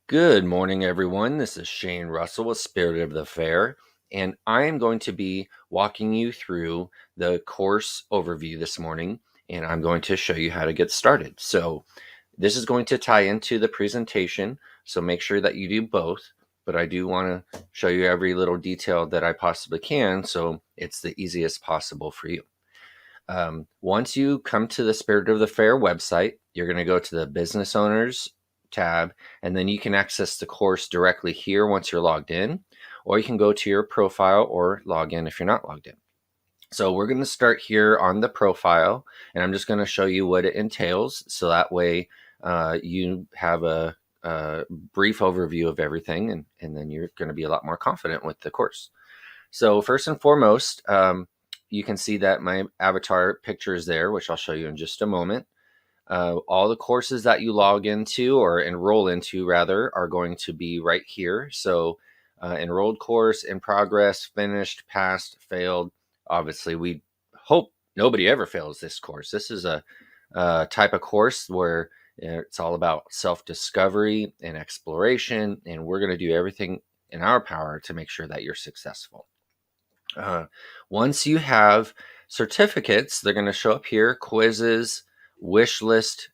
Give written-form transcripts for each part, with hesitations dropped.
Good morning, everyone. This is Shane Russell with Spirit of the Fair, and I am going to be walking you through the course overview this morning, and I'm going to show you how to get started. So this is going to tie into the presentation, so make sure that you do both, but I do want to show you every little detail that I possibly can, so it's the easiest possible for you. Once you come to the Spirit of the Fair website, you're going to go to the Business Owners tab, and then you can access the course directly here once you're logged in, or you can go to your profile or log in if you're not logged in. So we're going to start here on the profile, and I'm just going to show you what it entails, so that way you have a brief overview of everything, and then you're going to be a lot more confident with the course. So first and foremost, you can see that my avatar picture is there, which I'll show you in just a moment. All the courses that you log into or enroll into rather are going to be right here. So enrolled course, in progress, finished, passed, failed. Obviously, we hope nobody ever fails this course. This is a type of course where it's all about self-discovery and exploration, and we're going to do everything in our power to make sure that you're successful. Once you have certificates, they're going to show up here, quizzes, wish list.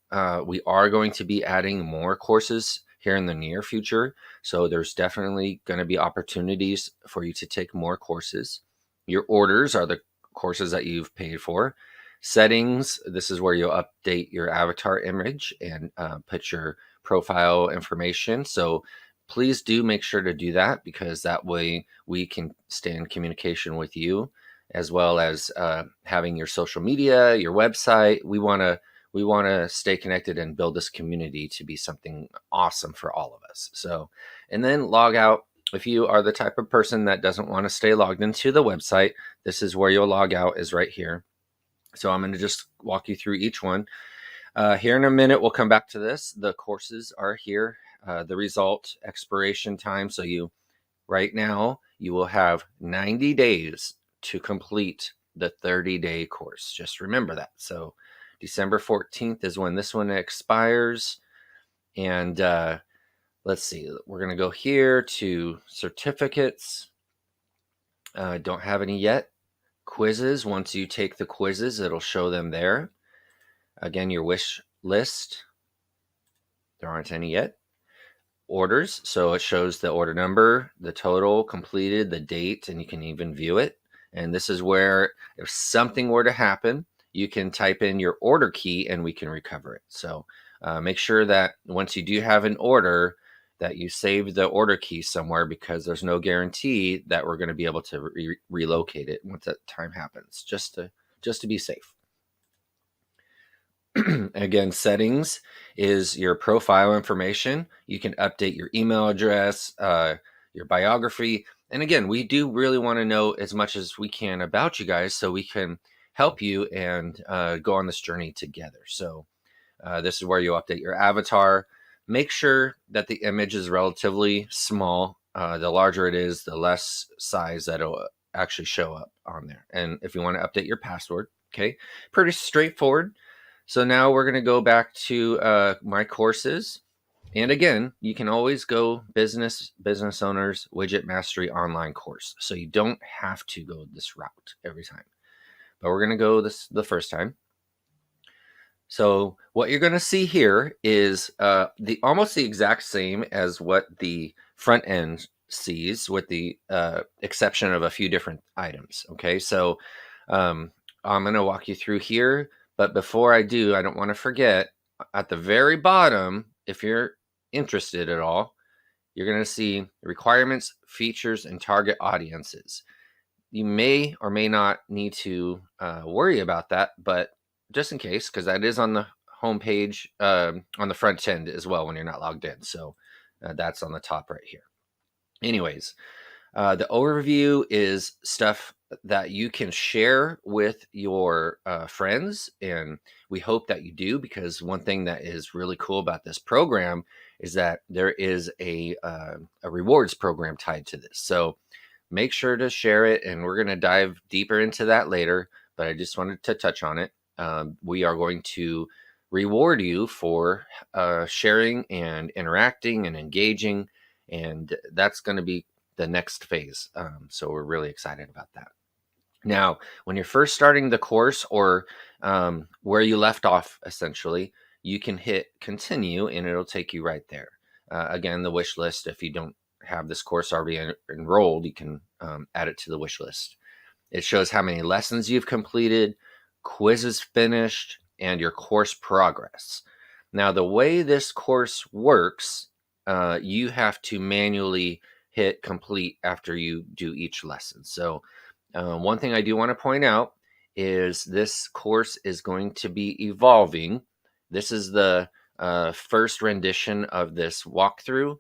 We are going to be adding more courses here in the near future. So there's definitely going to be opportunities for you to take more courses. Your orders are the courses that you've paid for. Settings, this is where you'll update your avatar image and put your profile information. So please do make sure to do that, because that way we can stay in communication with you, as well as having your social media, your website. We want to stay connected and build this community to be something awesome for all of us. So, and then log out. If you are the type of person that doesn't want to stay logged into the website, this is where you'll log out, is right here. So I'm going to just walk you through each one. Here in a minute, we'll come back to this. The courses are here. The result expiration time. So right now, you will have 90 days to complete the 30-day course. Just remember that. So December 14th is when this one expires. And let's see, we're going to go here to certificates. Don't have any yet. Quizzes, once you take the quizzes, it'll show them there. Again, your wish list, there aren't any yet. Orders, so it shows the order number, the total completed, the date, and you can even view it. And this is where if something were to happen, you can type in your order key and we can recover it. So make sure that once you do have an order, that you save the order key somewhere, because there's no guarantee that we're going to be able to relocate it once that time happens, just to be safe. Again, settings is your profile information. You can update your email address, your biography. And again, we do really want to know as much as we can about you guys, so we can help you and go on this journey together. So this is where you update your avatar. Make sure that the image is relatively small. The larger it is, the less size that it'll actually show up on there. And if you want to update your password, okay, pretty straightforward. So now we're going to go back to my courses. And again, you can always go business owners, Widget Mastery Online Course. So you don't have to go this route every time. But we're going to go this the first time. So what you're going to see here is almost the exact same as what the front end sees, with the exception of a few different items. Okay, so I'm going to walk you through here. But before I do, I don't want to forget, at the very bottom, if you're interested at all, you're going to see requirements, features, and target audiences. You may or may not need to worry about that, but just in case, because that is on the home page, on the front end as well when you're not logged in. So that's on the top right here. Anyways, the overview is stuff that you can share with your friends, and we hope that you do, because one thing that is really cool about this program is that there is a rewards program tied to this. So make sure to share it, and we're going to dive deeper into that later, but I just wanted to touch on it. We are going to reward you for sharing and interacting and engaging. And that's going to be the next phase. So we're really excited about that. Now, when you're first starting the course, or where you left off, essentially, you can hit continue and it'll take you right there. Again, the wish list, if you don't have this course already enrolled, you can add it to the wish list. It shows how many lessons you've completed, quizzes finished, and your course progress. Now, the way this course works, you have to manually hit complete after you do each lesson. So one thing I do want to point out is this course is going to be evolving. This is the first rendition of this walkthrough.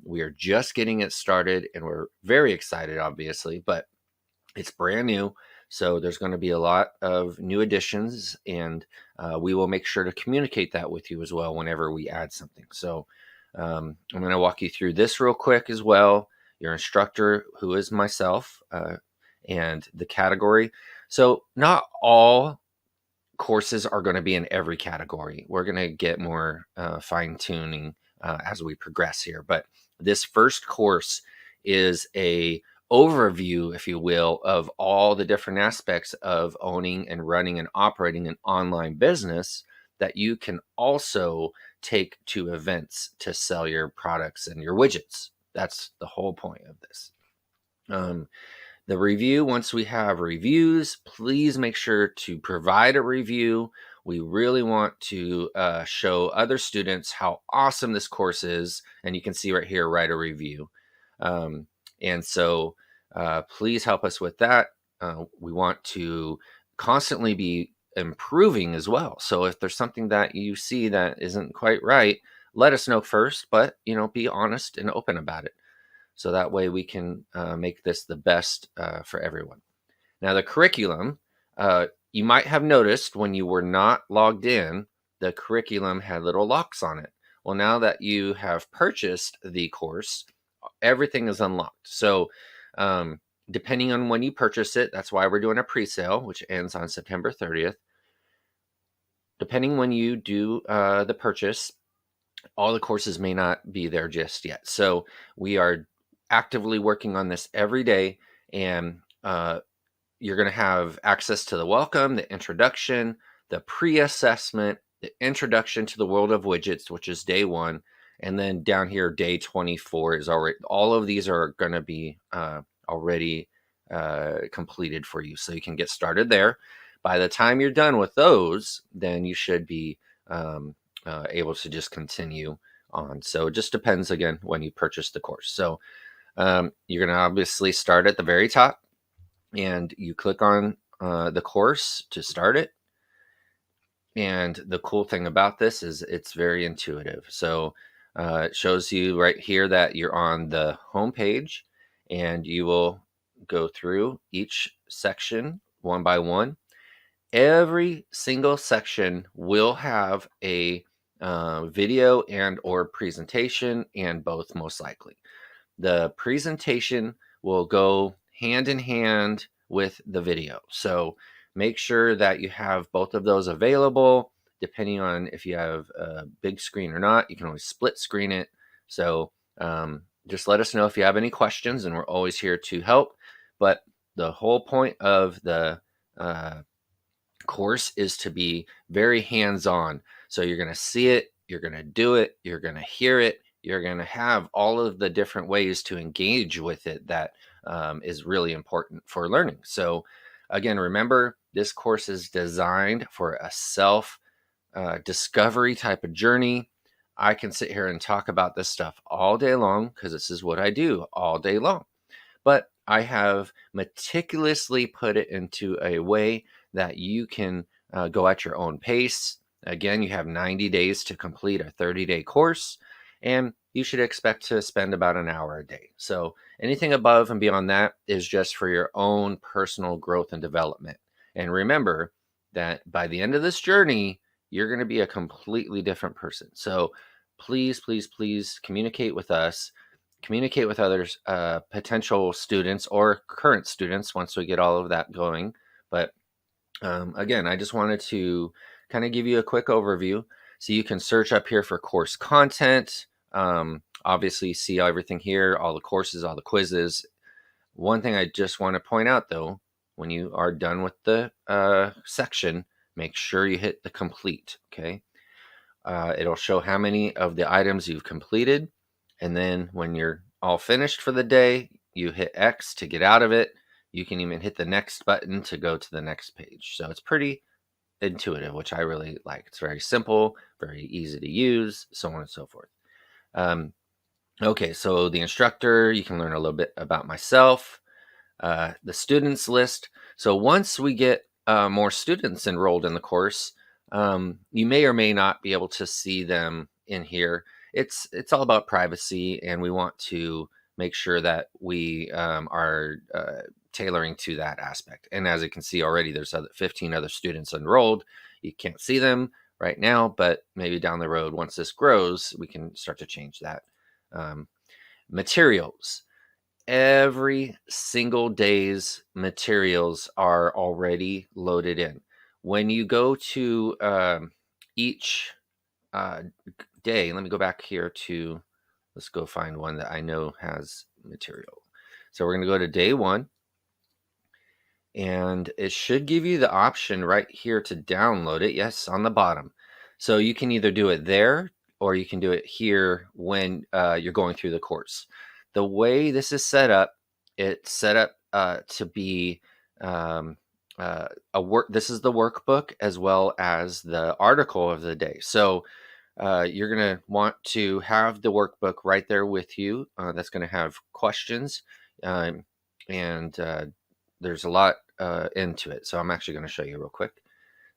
We are just getting it started and we're very excited, obviously, but it's brand new. So there's going to be a lot of new additions, and we will make sure to communicate that with you as well whenever we add something. So I'm going to walk you through this real quick as well. Your instructor, who is myself, and the category. So not all courses are going to be in every category. We're going to get more fine tuning as we progress here. But this first course is a overview, if you will, of all the different aspects of owning and running and operating an online business that you can also take to events to sell your products and your widgets. That's the whole point of this. The review, once we have reviews, please make sure to provide a review. We really want to show other students how awesome this course is. And you can see right here, write a review. And so please help us with that. We want to constantly be improving as well. So if there's something that you see that isn't quite right, let us know first, but be honest and open about it. So that way we can make this the best for everyone. Now, the curriculum, you might have noticed when you were not logged in, the curriculum had little locks on it. Well, now that you have purchased the course, everything is unlocked. So depending on when you purchase it, that's why we're doing a pre-sale, which ends on September 30th. Depending when you do the purchase, all the courses may not be there just yet. So we are actively working on this every day, and you're going to have access to the welcome, the introduction, the pre-assessment, the introduction to the world of widgets, which is day 1, and then down here, day 24 is already. All of these are going to be already completed for you, so you can get started there. By the time you're done with those, then you should be able to just continue on. So it just depends, again, when you purchase the course. So you're going to obviously start at the very top, and you click on the course to start it. And the cool thing about this is it's very intuitive. So it shows you right here that you're on the home page, and you will go through each section one by one. Every single section will have a video and or presentation, and both most likely. The presentation will go hand in hand with the video. So make sure that you have both of those available. Depending on if you have a big screen or not, you can always split screen it. So just let us know if you have any questions, and we're always here to help. But the whole point of the course is to be very hands-on. So you're going to see it, you're going to do it, you're going to hear it, you're going to have all of the different ways to engage with it that is really important for learning. So again, remember, this course is designed for a self discovery type of journey. I can sit here and talk about this stuff all day long because this is what I do all day long. But I have meticulously put it into a way that you can go at your own pace. Again, you have 90 days to complete a 30-day course, and you should expect to spend about an hour a day. So anything above and beyond that is just for your own personal growth and development. And remember that by the end of this journey, you're going to be a completely different person. So please, please, please communicate with us. Communicate with others, potential students or current students once we get all of that going. But again, I just wanted to kind of give you a quick overview. So you can search up here for course content. Obviously, see everything here, all the courses, all the quizzes. One thing I just want to point out, though, when you are done with the section, make sure you hit the complete, okay? It'll show how many of the items you've completed. And then when you're all finished for the day, you hit X to get out of it. You can even hit the next button to go to the next page. So it's pretty intuitive, which I really like. It's very simple, very easy to use, so on and so forth. Okay, so the instructor, you can learn a little bit about myself, the students list. So once we get more students enrolled in the course, you may or may not be able to see them in here. It's all about privacy, and we want to make sure that we are tailoring to that aspect. And as you can see already, there's 15 other students enrolled. You can't see them right now, but maybe down the road, once this grows, we can start to change that. Materials. Every single day's materials are already loaded in. When you go to each day, let me go back here to, let's go find one that I know has material. So we're going to go to day 1. And it should give you the option right here to download it. Yes, on the bottom. So you can either do it there or you can do it here when you're going through the course. The way this is set up, it's set up to be this is the workbook as well as the article of the day. So you're going to want to have the workbook right there with you. That's going to have questions, and there's a lot into it. So I'm actually going to show you real quick.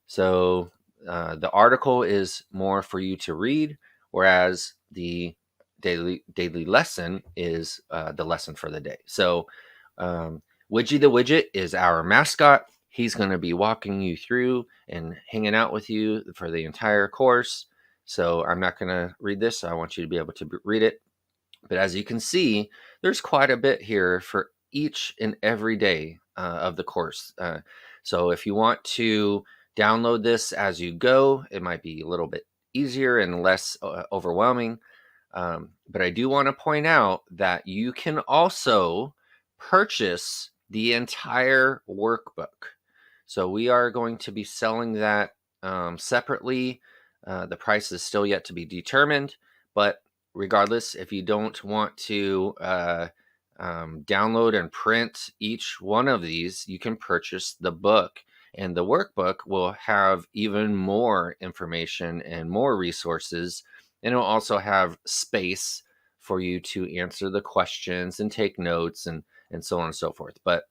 So the article is more for you to read, whereas the daily lesson is the lesson for the day. So Widgie the Widget is our mascot. He's going to be walking you through and hanging out with you for the entire course. So I'm not going to read this. I want you to be able to read it. But as you can see, there's quite a bit here for each and every day of the course. So if you want to download this as you go, it might be a little bit easier and less overwhelming. But I do want to point out that you can also purchase the entire workbook. So we are going to be selling that separately. The price is still yet to be determined, but regardless, if you don't want to download and print each one of these, you can purchase the book. And the workbook will have even more information and more resources. And it'll also have space for you to answer the questions and take notes and so on and so forth. But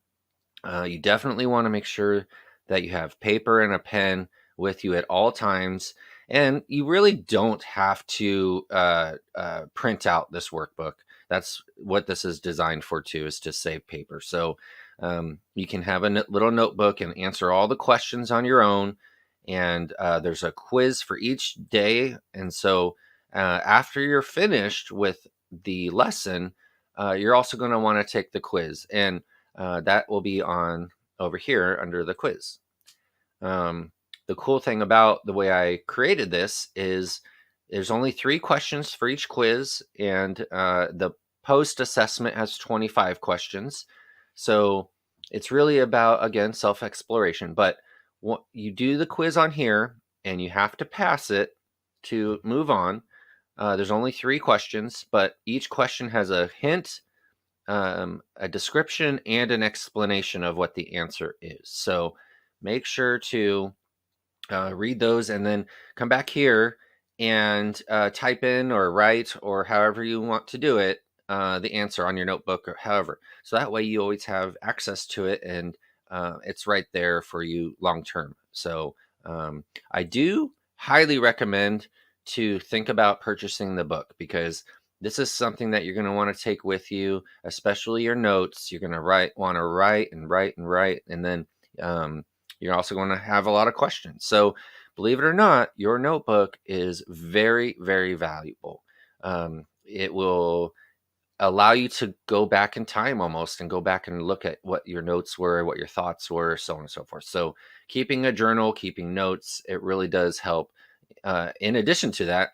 you definitely want to make sure that you have paper and a pen with you at all times. And you really don't have to print out this workbook. That's what this is designed for too, is to save paper. So you can have a little notebook and answer all the questions on your own. And there's a quiz for each day. And so after you're finished with the lesson, you're also going to want to take the quiz. And that will be on over here under the quiz. The cool thing about the way I created this is there's only 3 questions for each quiz, and the post assessment has 25 questions. So it's really about, again, self-exploration. But you do the quiz on here, and you have to pass it to move on. There's only 3 questions, but each question has a hint, a description, and an explanation of what the answer is. So make sure to read those and then come back here and type in or write or however you want to do it, the answer on your notebook or however. So that way you always have access to it, and it's right there for you long term. So I do highly recommend to think about purchasing the book, because this is something that you're going to want to take with you, especially your notes. You're going to want to write, and then you're also going to have a lot of questions. So believe it or not, your notebook is very, very valuable. It will allow you to go back in time almost and go back and look at what your notes were, what your thoughts were, so on and so forth. So keeping a journal, keeping notes, it really does help. In addition to that,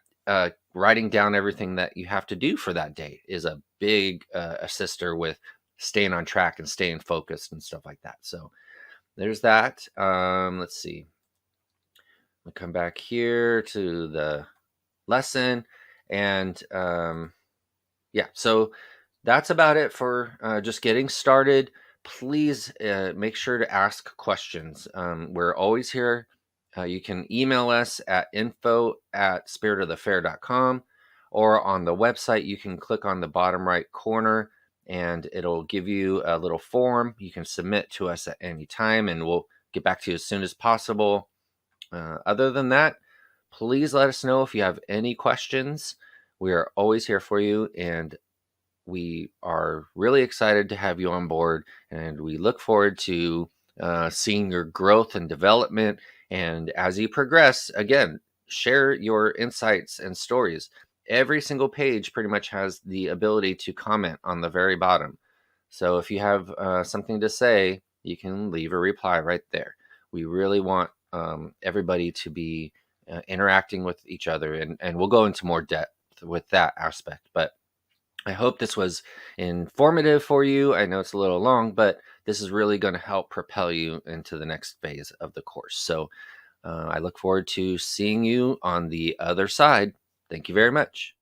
writing down everything that you have to do for that day is a big assister with staying on track and staying focused and stuff like that. So there's that. Let's see. I'll come back here to the lesson, and yeah, so that's about it for just getting started. Please make sure to ask questions. We're always here. You can email us at info@spiritofthefair.com, or on the website, you can click on the bottom right corner and it'll give you a little form. You can submit to us at any time and we'll get back to you as soon as possible. Other than that, please let us know if you have any questions. We are always here for you, and we are really excited to have you on board, and we look forward to seeing your growth and development. And as you progress, again, share your insights and stories. Every single page pretty much has the ability to comment on the very bottom. So if you have something to say, you can leave a reply right there. We really want everybody to be interacting with each other, and we'll go into more depth with that aspect. But I hope this was informative for you. I know it's a little long, but this is really going to help propel you into the next phase of the course. So I look forward to seeing you on the other side. Thank you very much.